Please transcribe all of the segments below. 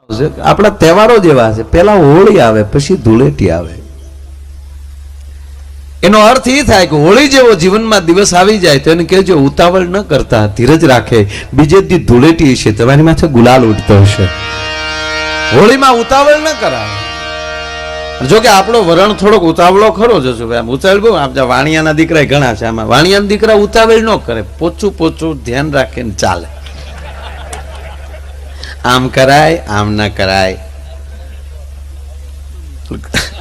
આપણા તહેવારો જેવા છે, પહેલા હોળી આવે પછી ધૂળેટી આવે. એનો અર્થ એ થાય કે હોળી જેવો જીવનમાં દિવસ આવી જાય તો એને કહેજો ઉતાવળ ન કરતા, ધીરજ રાખે, બીજે દી ધૂળેટી હશે, તમારી માથે ગુલાલ ઉડતો હશે. હોળીમાં ઉતાવળ ન કરાય. જો કે આપણો વરણ થોડોક ઉતાવળો ખરો જ છે. આમ ઉતાવળ બહુ, આમ વાણિયાના દીકરા ઘણા છે, આમાં વાણિયાના દીકરા ઉતાવળ ન કરે, પોચું પોચું ધ્યાન રાખીને ચાલે. આમ કરાય, આમ ના કરાય.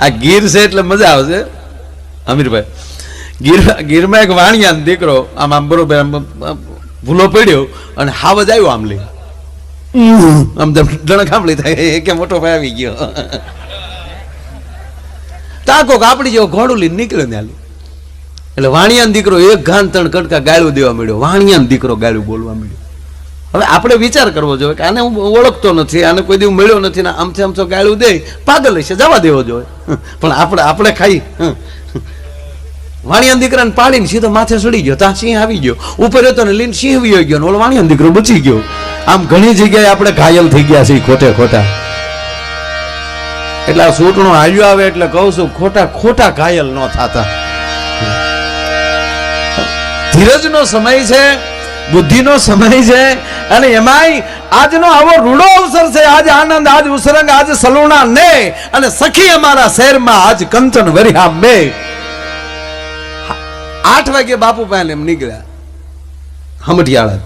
આ ગીર છે એટલે મજા આવશે અમીરભાઈ. ગીરમાં એક વાણિયાનો દીકરો આમ આમ બરોબર ભૂલો પડ્યો અને હાવજ આવ્યો આમલી, આમ ડણક આમલી થાય કે મોટો ભાઈ આવી ગયો. તાકો આપડી જેવો ઘોડું લઈને નીકળ્યો ને એટલે વાણિયાનો દીકરો એક ઘાન ત્રણ કટકા ગાળું દેવા મળ્યો. વાણિયાનો દીકરો ગાળું બોલવા મળ્યો. હવે આપણે વિચાર કરવો જોઈએ કે આને હું ઓળખતો નથી, આને કોઈ દિવસ મળ્યો નથી ને આમથી આમ તો ગાળું દે, પાગલ હશે, જવા દેવો જોઈએ. પણ આપણે ખાઈ વાણિયાના દીકરાને પાડીને સીધો માથે ચડી ગયો. ત્યાં સિંહ આવી ગયો, ઉપર હતો ને લીન સિંહ આવી ગયો, ઓલો વાણિયાનો દીકરો બચી ગયો. આમ ઘણી જગ્યાએ આપણે ઘાયલ થઈ ગયા છીએ ખોટે ખોટા. એટલે આ સૂટણો હાલ્યો આવે એટલે કહું છું ખોટા ખોટા ઘાયલ ન થતા. ધીરજનો સમય છે, બુદ્ધિનો સમય છે, અને એમાંય આજનો આવો રૂડો અવસર છે. આજ આનંદ, આજ ઉસરંગ, આજ સલુણા ને અને સખી અમારા શહેરમાં આજ કંચન વરિહા મે. 8 વાગે બાપુ પાસે એમ નીકળ્યા હમઢિયાળા.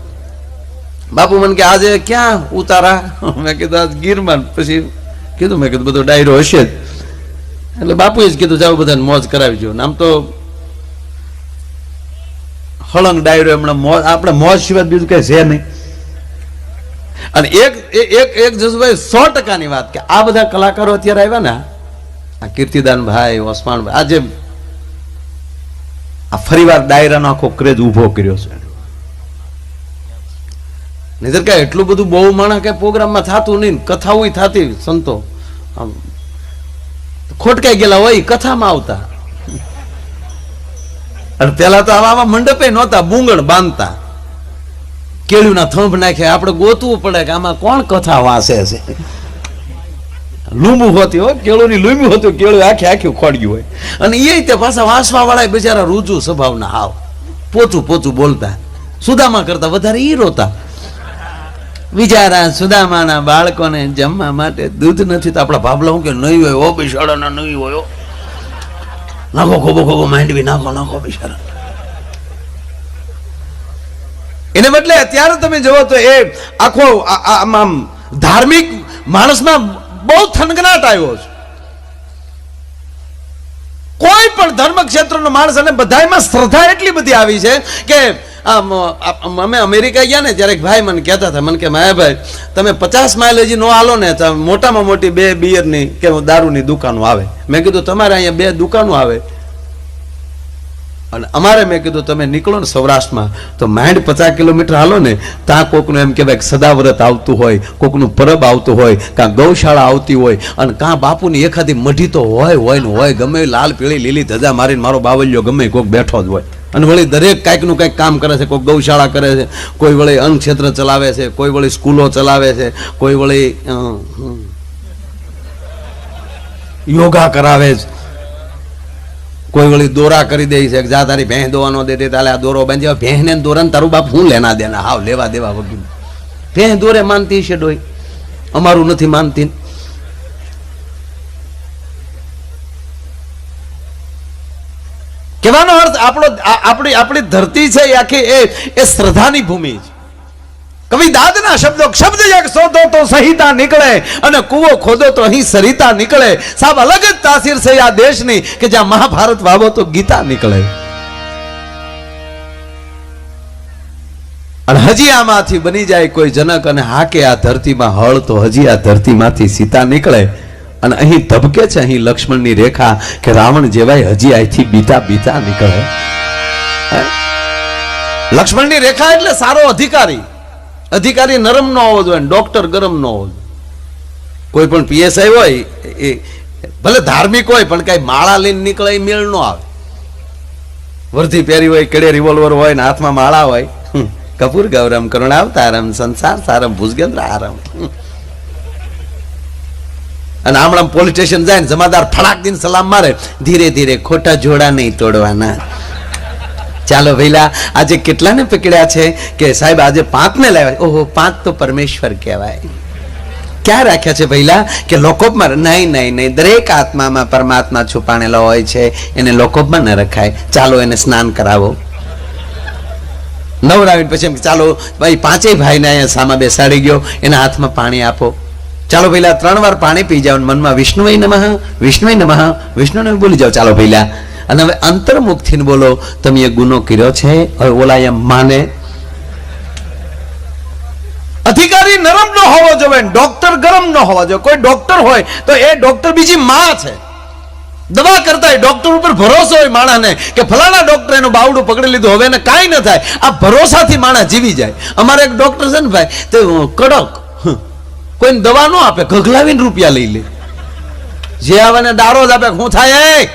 બાપુ મને કે આજે ક્યાં ઉતારા? મેં કીધું આજ ગીરમાં. પછી કીધું, મેં કીધું બધો ડાયરો હશે જ. એટલે બાપુએ જ કીધું જાવ બધાને મોજ કરાવી જો. આમ તો હળંગ ડાયરો હમણાં મોજ, આપણે મોજ સિવાય બીજું કઈ છે નહીં. અને એક જસભાઈ 100%ની વાત કે આ બધા કલાકારો અત્યારે આવ્યા ને, આ કીર્તિદાન ભાઈ, ઓસમાણ ભાઈ, આજે આ ફરીવાર ડાયરાનો આખો ક્રેઝ ઉભો કર્યો છે. નહીતર કઈ એટલું બધું બહુ માણસ કઈ પ્રોગ્રામમાં થતું નહીં, કથાઓ થતી, સંતો આમ ખોટકાઈ ગયેલા હોય કથામાં આવતા. અને પેલા તો આવા મંડપે નહોતા, બુંગણ બાંધતા, કેળુના થંભ નાખે, આપણે ગોતવું પડે કે આમાં કોણ કથા વાંચે છે. લૂંબુ હોતી હોય, કેળુની લૂંબુ હતું, કેળું આખે આખું ખોડ્યું હોય. અને એ તે પાછા વાંચવા વાળા બિચારા રૂજુ સ્વભાવના, હાવ પોચું પોચું બોલતા, સુદામા કરતા વધારે ઈ રોતા. વિચારા સુદામાના બાળકોને જમવા માટે દૂધ નથી તો આપણા ભાભલા હું કે નહીં હોય, ઓ બિચારાના નહીં હોય, નાખો ખોબો ખોબો માંડવી નાખો નાખો બિચારા. એને બદલે અત્યારે તમે જોવો તો એ આખો આમ ધાર્મિક માણસમાં બહુ થનગનાટ આવ્યો છે. કોઈ પણ ધર્મ ક્ષેત્રનો માણસ, અને બધામાં શ્રદ્ધા એટલી બધી આવી છે કે અમે અમેરિકા ગયા ને ત્યારે ભાઈ મને કહેતા હતા, મને કે માયાભાઈ તમે 50 માઇલ હજી નો હાલો ને મોટામાં મોટી 2 બિયરની કે દારૂની દુકાનો આવે. મેં કીધું તમારે અહીંયા 2 દુકાનો આવે અને અમારે, મેં કીધું તમે નીકળો ને સૌરાષ્ટ્રમાં તો માંડ 50 કિલોમીટર હાલો ને, ત્યાં કોકનું એમ કહેવાય કે સદાવ્રત આવતું હોય, કોકનું પરબ આવતું હોય, કાં ગૌશાળા આવતી હોય, અને કાં બાપુની એખાદી મઢી તો હોય ને હોય, ગમે લાલ પીળી લીલી ધજા મારીને મારો બાવલિયો ગમે કોક બેઠો જ હોય. અને વળી દરેક કાંઈકનું કંઈક કામ કરે છે. કોઈ ગૌશાળા કરે છે, કોઈ વળી અન્ન ક્ષેત્ર ચલાવે છે, કોઈ વળી સ્કૂલો ચલાવે છે, કોઈ વળી યોગા કરાવે છે, કોઈ વળી દોરા કરી દે છે. જા તારી ભેંસ દોવાનો દે તાલે આ દોરો બાંધી, ભેંસ ને દોરા ને તારું બાપ હું લેના દેના, હાવ લેવા દેવા વગર. ભેંસ દોરે માનતી છે ડોય, અમારું નથી માનતી. કહેવાનો અર્થ આપણી ધરતી છે એ આખી એ શ્રદ્ધાની ભૂમિ છે. કવિ દાદના શબ્દો, શબ્દ એક શોધો તો સહિતા નીકળે અને કૂવો ખોદો તો અહીં સરિતા નીકળે. સાબ અલગ જ તાસીર છે આ દેશની કે જ્યાં મહાભારત વાવો તો ગીતા નીકળે. અને હજી આમાંથી બની જાય કોઈ જનક અને હાકે આ ધરતીમાં હળ તો હજી આ ધરતીમાંથી સીતા નીકળે. અને અહીં ધબકે છે અહીં લક્ષ્મણની રેખા કે રાવણ જેવાય હજી અહીંથી બીતા બીતા નીકળે. લક્ષ્મણની રેખા એટલે સારો અધિકારી. અધિકારી નરમ ન હોવો જોઈએ, ડોક્ટર ગરમ ન હોવો જોઈએ. કોઈ પણ પીએસઆઈ હોય એ ભલે ધાર્મિક હોય પણ કઈ માળા લઈને નીકળે એ મેળ ન આવે. વર્ધી પહેરી હોય, કેડે રિવોલ્વર હોય ને હાથમાં માળા હોય, કપૂર ગૌરમ કરુણાવતારમ સંસાર સારમ ભુજગેન્દ્ર આરમ. અને હમણાં પોલીસ સ્ટેશન જાય ને જમાદાર ફડાક દીને સલામ મારે, ધીરે ધીરે ખોટા જોડા નહીં તોડવાના. ચાલો ભઈલા, આજે કેટલાને પકડ્યા છે કે સાહેબ આજે 5 ને લાવ્યા? ઓહો, 5 તો પરમેશ્વર કહેવાય. ક્યાં રાખ્યા છે ભઈલા? કે લોકોપમાં? નહીં, દરેક આત્મામાં પરમાત્મા છુપાણેલો હોય છે, એને લોકોપમાં ન રખાય. ચાલો એને સ્નાન કરાવો. નવરાવીને પછી એમ ચાલો ભાઈ 5 ભાઈને અહીંયા સામા બેસાડી ગયો, એના હાથમાં પાણી આપો. ચાલો ભઈલા 3 વાર પાણી પી જાઓ, મનમાં વિષ્ણુય નમઃ, વિષ્ણુય નમઃ, વિષ્ણુને બોલી જાઓ. ચાલો ભઈલા, અને હવે અંતર્મુખ થઈને બોલો, તમે એ ગુનો કર્યો છે. હવે ઓલા એમ માને. અધિકારી નરમ ન હોવો જોઈએ, ડોક્ટર ગરમ ન હોવા જોઈએ. કોઈ ડોક્ટર હોય તો એ ડોક્ટર બીજી માં છે. દવા કરતા ડોક્ટર ઉપર ભરોસો હોય માણસને કે ફલાણા ડોક્ટર એનું બાવડું પકડી લીધું, હવે એને કાંઈ ન થાય. આ ભરોસાથી માણસ જીવી જાય. અમારે એક ડોક્ટર છે ને ભાઈ, તે કડક, કોઈને દવા ન આપે, ઘગલાવીને રૂપિયા લઈ લે. જે આવે ને દારો જ આપે. હું થાય?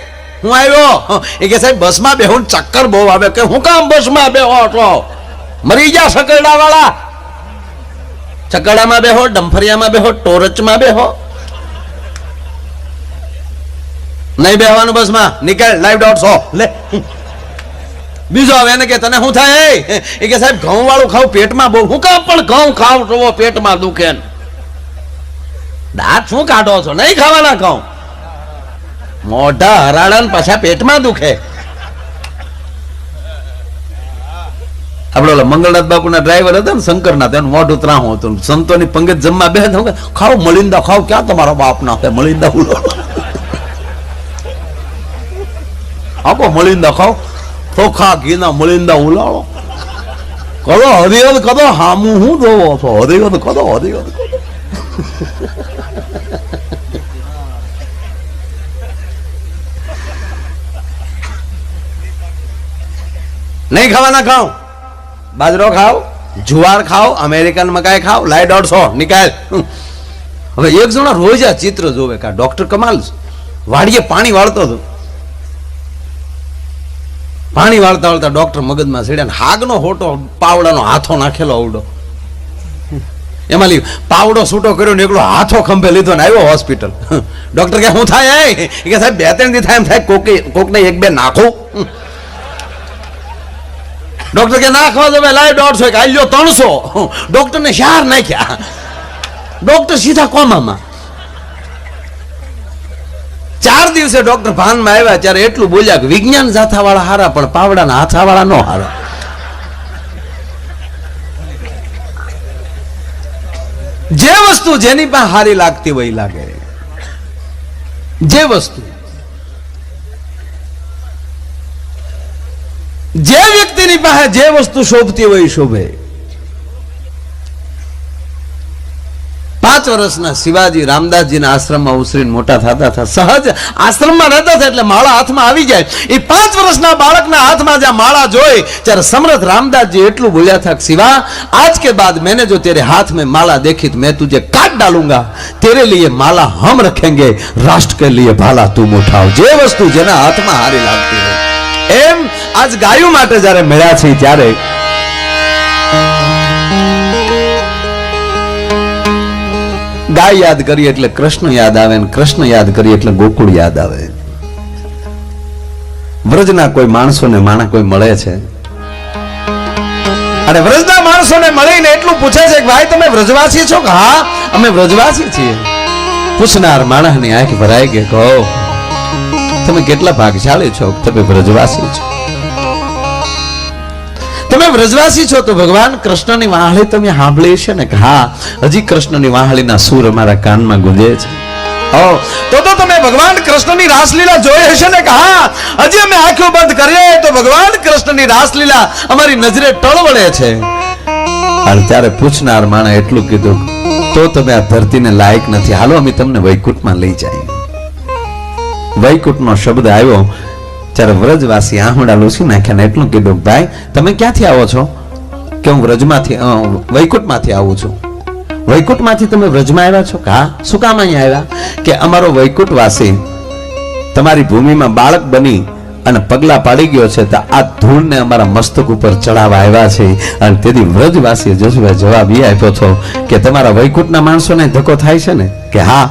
હું આવ્યો એ કે સાહેબ બસમાં બેહો, ચક્કર બહુ આવે. કે હું કામ બસમાં બેહો છો? મરી જા સકરડા વાળા. ચકડામાં બેહો, ડંફરિયામાં બેહો, ટોરચમાં બેહો. નહીં બેહવાનું બસમાં. નીકળ, લાઈવ .100 લે. બીજો આવે એને કે તને શું થાય? એ કે સાહેબ ઘઉં વાળું ખાવ, પેટમાં બહુ. હું કામ પણ ઘઉં ખાવ છો? પેટમાં દુખે. દાંત શું કાઢો છો? નહીં ખાવાના ઘઉં. મોઢા હરાડા પાછા પેટમાં દુખે. આપડે મંગળનાથ બાપુના ડ્રાઈવર હતા ને, શંકરનાથ, એનું મોઢું ત્રાહું હતું. સંતોની પંગત જમવા બે ખાવ, મલિંદા ખાવ. ક્યાં તમારા બાપ ના છે મલિંદા? આપો મલિંદા ખાવ, ચોખા ઘીના મલિંદા ઉલાળો. કદો હરિહદ કદો, હામું હું જોવો છો? હરિહદ કદો, હરિહદ કદો. નહીં ખાવાના ઘઉં. બાજરો ખાઓ, જુવાર ખાઓ, અમેરિકન મકાઈ ખાઓ. લાઈ .100 નિકાલ. હવે એક જણા રોજ આ ચિત્ર જોવે કે ડોક્ટર કમાલ વાડીએ પાણી વાળતો હતો. પાણી વાળતા વાળતા ડોક્ટર મગજમાં ચડ્યા, હાગનો હોટો પાવડાનો હાથો નાખેલો અવડો. એમાં પાવડો છૂટો કર્યો ને એકલો હાથો ખંભે લીધો ને આવ્યો હોસ્પિટલ. ડોક્ટર કે શું થાય? કે સાહેબ 2-3 દી થાય એમ થાય, કોકને 1-2 નાખો. ડોક્ટર કે નાખવા દો, લાય 150 કે આલ્યો 300. ડોક્ટર ને 4 નાખ્યા. ડોક્ટર સીધા કોમામાં. 4 દિવસે ડોક્ટર ભાનમાં આવ્યા ત્યારે એટલું બોલ્યા કે વિજ્ઞાન જાથા વાળા હારા, પણ પાવડાના હાથા વાળા નો હારા. જે વસ્તુ જેની પાસે હારી લાગતી હોય લાગે. જે વસ્તુ જે વ્યક્તિની પાસે જે વસ્તુ શોભતી હોય શોભે. 5 વર્ષના શિવાજી રામદાસજીના આશ્રમમાં ઉછરીને મોટા થતા હતા. સહજ આશ્રમમાં રહેતા હતા એટલે માળા હાથમાં આવી જાય. એ 5 વર્ષના બાળકના હાથમાં જ્યાં માળા જોઈ ત્યારે સમર્થ રામદાસજી એટલું બોલ્યા था, शिवा आज के बाद मैंने जो तेरे हाथ में माला देखी तो मैं तुझे काट डालूंगा. तेरे लिए माला हम रखेंगे, राष्ट्र के लिए भाला तुम उठाओ. જે વસ્તુ જેના હાથમાં હારી લાગતી હોય. એમ આજ ગાયો માટે જ્યારે મળ્યા છે ત્યારે ગાય યાદ કરીએ એટલે કૃષ્ણ યાદ આવે, ને કૃષ્ણ યાદ કરીએ એટલે ગોકુળ યાદ આવે. વ્રજના કોઈ માણસોને માણા કોઈ મળે છે અને વ્રજના માણસોને મળીને એટલું પૂછે છે કે ભાઈ તમે વ્રજવાસી છો? કે હા અમે વ્રજવાસી છીએ. પૂછનાર માણસની આંખ ભરાઈ ગઈ. કહો તમે કેટલા ભાગશાળી છો, તમે વ્રજવાસી છો. તમે વ્રજવાસી છો તો ભગવાન કૃષ્ણની વાહળી તમે સાંભળી છે ને? કે હા, હજી કૃષ્ણની વાહળીના સૂર અમારા કાનમાં ગુંજે છે. તો તમે ભગવાન કૃષ્ણની રાસલીલા જોઈ હશે ને? કે હા, હજી અમે આંખો બંધ કરીએ તો ભગવાન કૃષ્ણની રાસલીલા અમારી નજરે ટળવળે છે. અને ત્યારે પૂછનાર માણસ એટલું કીધું, તો તમે આ ધરતીને લાયક નથી, હાલો અમે તમને વૈકુંઠમાં લઈ જાય. વૈકુંઠનો શબ્દ આવ્યો ત્યારે વ્રજવાસી આહુડા લૂસી નાખ્યા ને એટલું કીધું, ભાઈ તમે ક્યાંથી આવો છો? કે હું વ્રજમાંથી વૈકુંઠમાંથી આવું છું. વૈકુંઠમાંથી તમે વ્રજમાં આવ્યા છો? હા. શું કામ અહીંયા આવ્યા? કે અમારો વૈકુંઠવાસી તમારી ભૂમિમાં બાળક બની અને પગલા પાડી ગયો છે તો આ ધૂળને અમારા મસ્તક ઉપર ચડાવવા આવ્યા છે. અને તેથી વ્રજવાસીએ જસુભાઈ જવાબ એ આપ્યો હતો કે તમારા વૈકુંઠના માણસોને ધક્કો થાય છે ને? કે હા.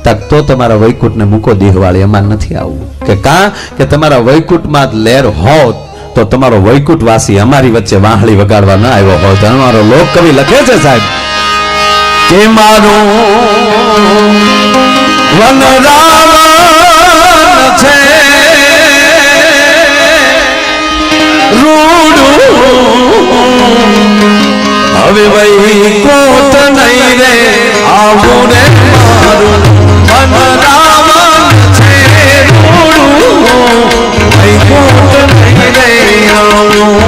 તક તો તમારા વૈકુંઠને મૂકો દેહવાળી, એમાં નથી આવવું. કે કા કે તમારા વૈકુંઠમાં લહેર હોત તો તમારો વૈકુંઠ વાસી અમારી વચ્ચે વાહળી વગાડવા ન આવ્યો હોત. અમારો લોક કવિ લખે છે સાહેબ કે મારું વનરાવણ છે હવે વૈકુંઠ નહીં રે આવું રે મારું વનરાવણ છે વૈકુંઠ નહીં રે આવું.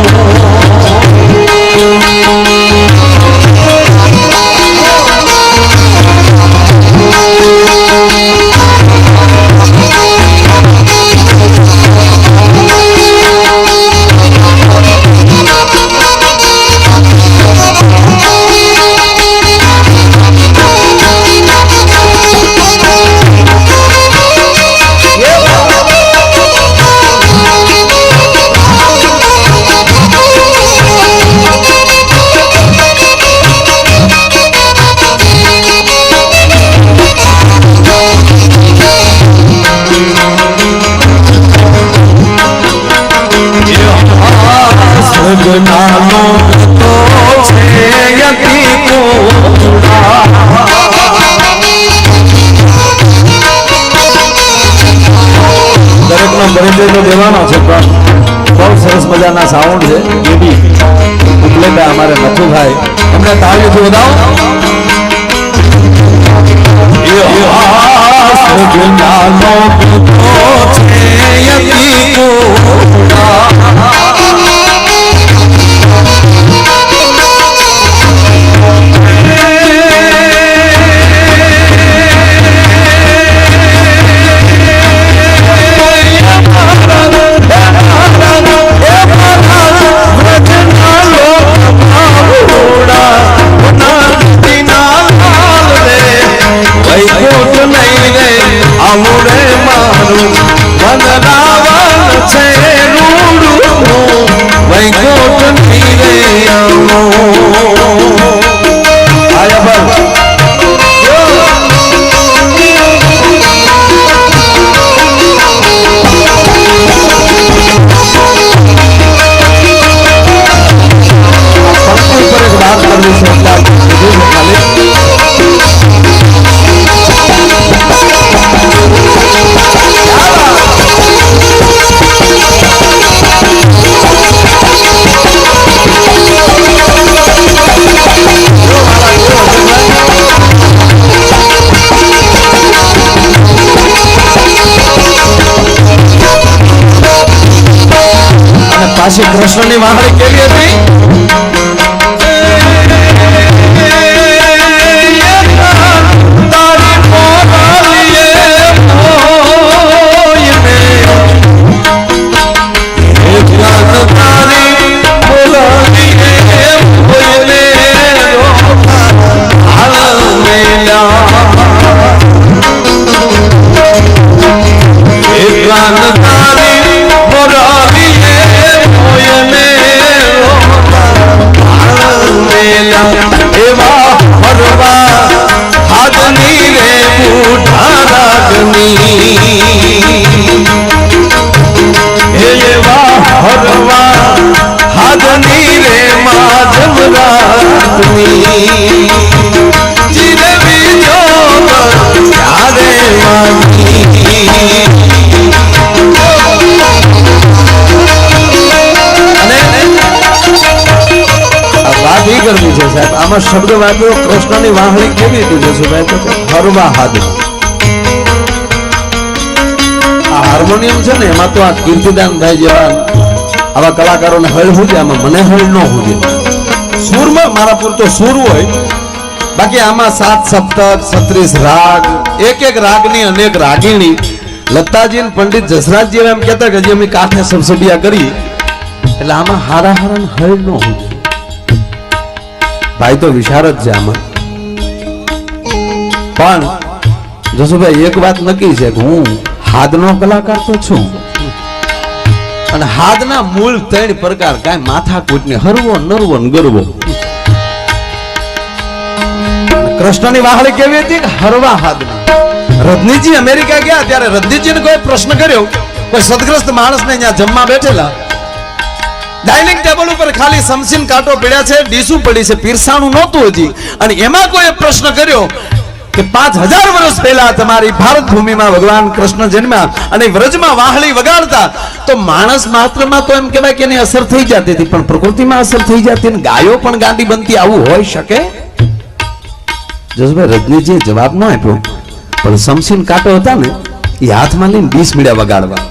દેવાનો છે પણ બહુ સરસ મજાના સાઉન્ડ છે. એ બી ઉપલેટા અમારે નથુભાઈ, એમને તાળીથી વધાવો. પાછી કૃષ્ણની વાહણી કેવી હતી? આમાં શબ્દ વાપર્યો કૃષ્ણની વાહણી કેવી હતી જસુભાઈ? તો હરવા હાદ. આ હાર્મોનિયમ છે ને એમાં તો આ કીર્તિદાનભાઈ જેવા આવા કલાકારોને હળ હુજે, આમાં મને હળ ન હુજે. સૂરમાં મારા પૂરતો સૂર હોય, બાકી આમાં 7 સપ્તક 36 રાગ, એક એક રાગની અનેક રાગીણી. લતાજી ને પંડિત જસરાજજી એમ કહેતા કે જે અમે કાંઠે સબસબિયા કરી, એટલે આમાં હારા હારા હળ ન હુજે. ભાઈ તો વિશારદ છે આમાં. પણ જસુભાઈ એક વાત નક્કી છે કે હું હાદનો કલાકાર તો છું, અને હાદના મૂળ 3 પ્રકાર, કાંઈ માથાકૂટ ને હરવો નરવો ને ગરવો. કૃષ્ણની વાહળી કેવી હતી? હરવા હાદના. રજનીજી અમેરિકા ગયા ત્યારે રજનીજીને કોઈ પ્રશ્ન કર્યો, કોઈ સદગ્રસ્ત માણસને અહીંયા જમવા બેઠેલા, ડાઇનિંગ ટેબલ ઉપર ખાલી સમસીન કાંટો પડ્યા છે, ડીશું પડી છે, પીરસાણું નહોતું હજી, અને એમાં કોઈ પ્રશ્ન કર્યો કે 5000 વર્ષ પહેલા તમારી ભારત ભૂમિમાં ભગવાન કૃષ્ણ જન્મ્યા અને વ્રજમાં વાહળી વગાડતા, તો માણસ માત્રમાં તો એમ કહેવાય કે એની અસર થઈ જતી હતી, પણ પ્રકૃતિમાં અસર થઈ જતી અને ગાયો પણ ગાંડી બનતી, આવું હોઈ શકે? જસભાઈ રજનીજીએ જવાબ ન આપ્યો, પણ સમસીન કાંટો હતા ને એ હાથમાં લઈને 20 મીડા વગાડવા.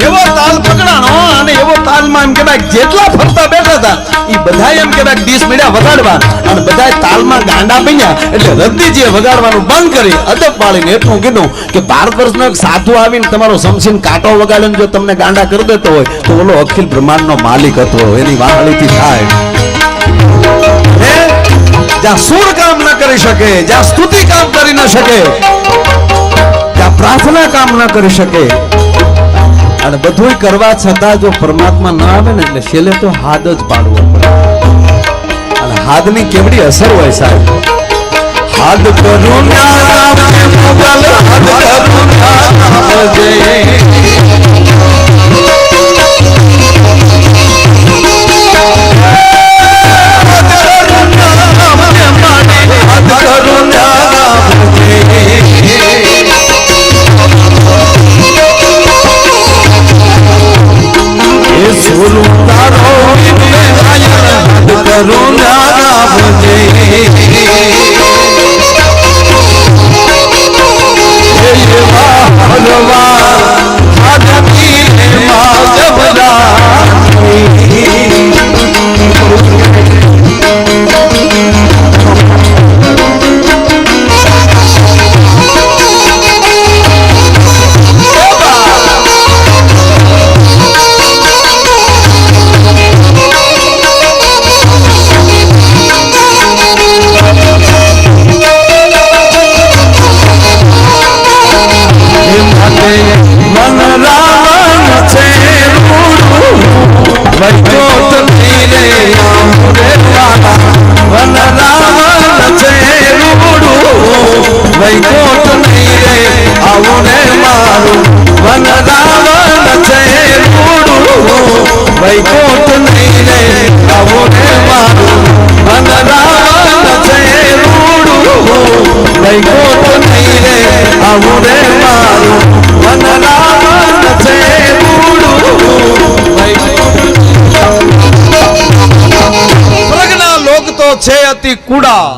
એવો તાલ પકડાણો અને એવો તાલમાં એમ કહેવાય જેટલા ફરતા બેઠા હતા એ બધા એમ કહેવાય 20 મીડા વગાડવા, અને બધા તાલમાં ગાંડા બન્યા. એટલે રજનીજીએ વગાડવાનું બંધ કરી અદબ પાડીને એટલું કીધું કે ભારત વર્ષનો એક સાધુ આવીને તમારો સમસીન કાંટો વગાડીને જો તમને ગાંડા કરી દેતો હોય તો ઓલો અખિલ બ્રહ્માંડનો માલિક હતો, એની વાહળીથી થાય. જ્યાં સુર કામ ન કરી શકે, જ્યાં સ્તુતિ કામ કરી ન શકે, જ્યાં પ્રાર્થના કામ ન કરી શકે, અને બધું કરવા છતાં જો પરમાત્મા ન આવે ને એટલે છેલ્લે તો હાથ જ પાડવો પડે. અને હાથની કેવડી અસર હોય સાહેબ. હાથ કરું છે અતિ કુડા.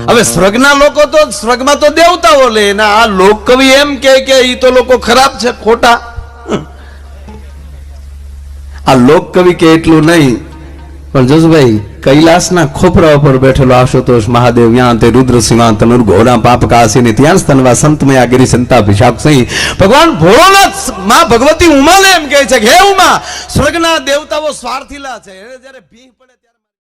હવે સ્વર્ગના લોકો તો સ્વર્ગમાં તો દેવતાઓ લે ને આ લોક કવિ એમ કે ઈ તો લોકો ખરાબ છે, ખોટા. આ લોક કવિ કે એટલું નહીં, પણ જસભાઈ કૈલાસના ખોપરા ઉપર બેઠેલો આશુતોષ મહાદેવ યાં તે રુદ્ર સિંહાંત ઘોડા પાપ કાસીને ત્યાં સ્તનવા સંતમયા ગિરી સંતા અભિષાક સહી ભગવાન ભોળોનાથ માં ભગવતી ઉમાને એમ કહે છે કે હે ઉમા, સ્વર્ગના દેવતાઓ સ્વાર્થીલા છે. જ્યારે ભીખ